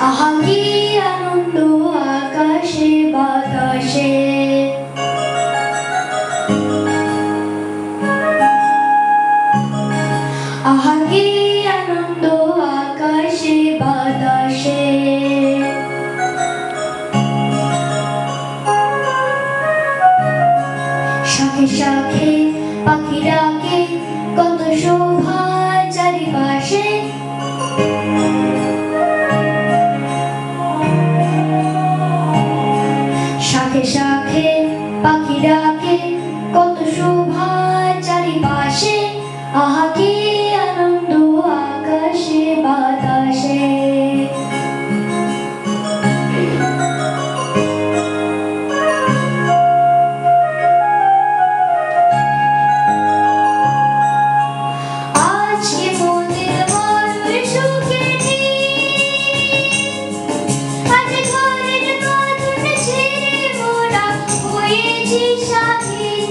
আহা কি আনন্দ আকাশে বাতাসে, আহা কি আনন্দ আকাশে বাতাসে। শাখে শাখে পাখি ডাকে, কত শোভা চারিপাশে। শাখে শাখে পাখি ডাকে, কত শোভা চারিপাশে। আহা কি আনন্দ আকাশে বাতাসে। আজকে মনের বড়ই সুখের দিন, আজ ঘরের বাঁধন ছেড়ে মোরা হয়েছি স্বাধীন।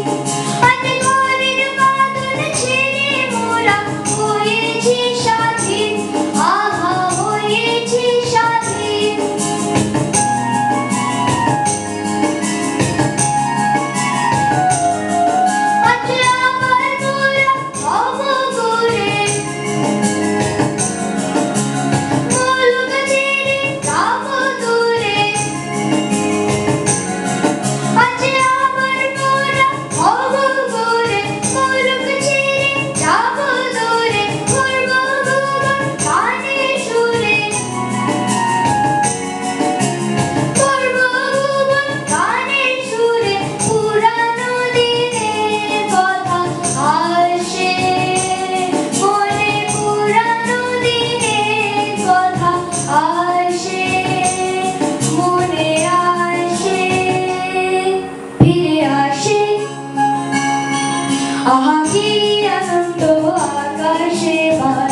আজ ঘরের বাঁধন ছেড়ে মোরা হয়েছি স্বাধীন, আহা হয়েছি স্বাধীন। আজ আবার মোরা হব ঘুরে, মুলুক ছেড়ে যাব দূরে। আজ আবার মোরা হব ঘুরে, মুলুক ছেড়ে যাব দূরে। করব ভুবন গানের সুরে, করব ভুবন গানের সুরে। পুরানো দিনের কথা আসে মনে, পুরানো দিনের কথা আসে মনে, আসে ফিরে আসে। আহা কি আনন্দ আকাশে বাতাসে।